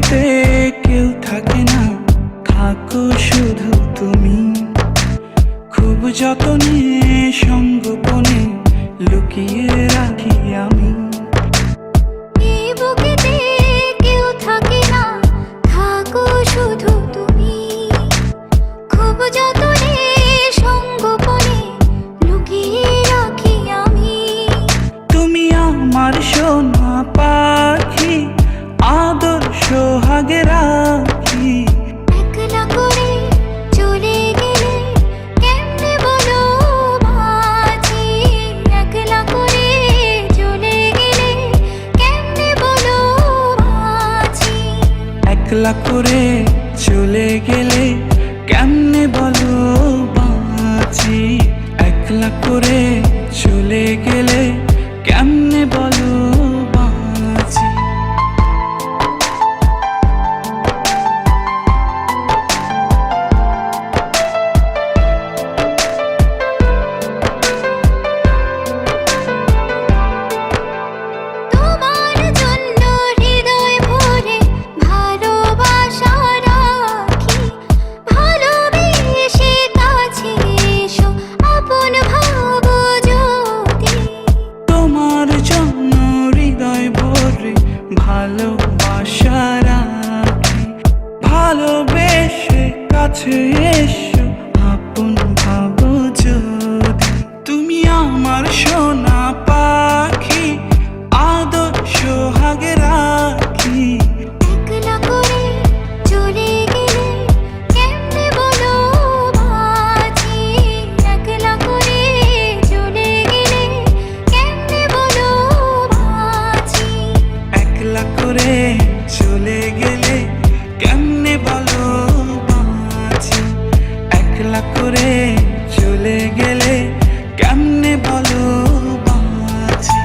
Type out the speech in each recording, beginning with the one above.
বুকেতে কেউ থাকে না, থাকো শুধু তুমি। খুব যতনে সঙ্গোপনে লুকিয়ে রাখি আমি। এই বুকেতে কেউ থাকে না, থাকো শুধু তুমি। খুব যতনে সঙ্গোপনে লুকিয়ে রাখি আমি। তুমি আমার সোনা পাখি, আদর সোহাগে রাখি। একলা করে চলে গেলে কেমনে বলো বাঁচি। একলা করে চলে গেলে কেমনে বলো বাঁচি। একলা করে চলে গেলে কেমনে বলো বাঁচি। একলা করে চলে গেলে কেমনে বলো বাঁচি। তোমার জন্য হৃদয় ভরে ভালোবাসা রাখি। ভালোবেসে কাছে এসো, আপন ভাবো যদি। তোমার জন্য হৃদয় ভরে ভালোবাসা রাখি। ভালোবেসে কাছে এসো, আপন ভাবো যদি। তুমি আমার সোনা পাখি, আদর সোহাগে রাখি। একলা করে চলে গেলে কেমনে বলো বাঁচি। একলা করে চলে গেলে কেমনে বলো বাঁচি। একলা করে চলে গেলে কেমনে বলো বাঁচি। একলা করে চলে গেলে কেমনে বলো বাঁচি।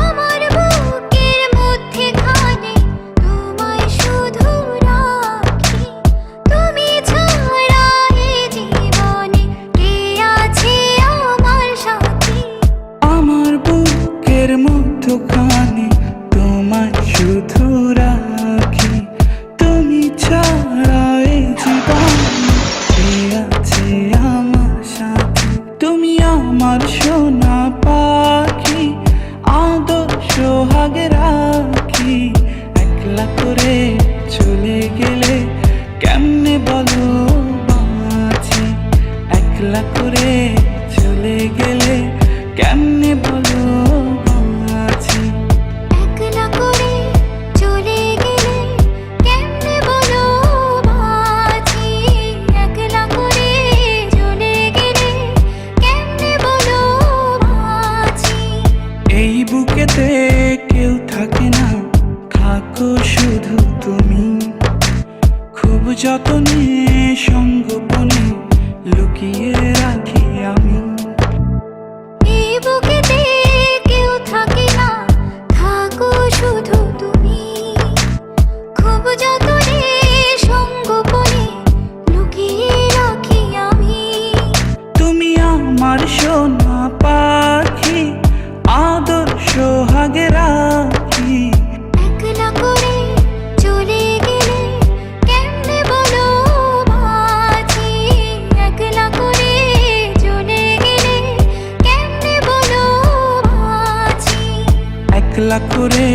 আমার বুকের মধ্যেখানে তোমায় শুধু রাখি। তুমি ছাড়া এ জীবনে কে আছে আমার সাথী। আমার বুকের মধ্যখানে তোমায় শুধু রাখি। তুমি ছাড়া এই জীবনে কে আছে আমার সাথে। তুমি আমার সোনা পাখি, আদর সোহাগে রাখি। একলা করে চলে গেলে কেমনে বলো বাঁচি। একলা করে চলে গেলে কেমনে বলো বাঁচি। একলা করে চলে গেলে কেমনে বলো বাঁচি। একলা করে চলে গেলে কেমনে বলো বাঁচি। এই বুকেতে কেউ থাকে না, থাকো শুধু তুমি। খুব যতনে সঙ্গোপনে লুকিয়ে রাখি আমি। এই বুকেতে কেউ থাকে না, থাকো শুধু তুমি। খুব যতনে সঙ্গোপনে লুকিয়ে রাখি আমি। তুমি আমার সোনা পাখি, আদর সোহাগে রাখি। একলা করে চলে গেলে কেমনে বলো বাঁচি। একলা করে চলে গেলে কেমনে বলো বাঁচি। একলা করে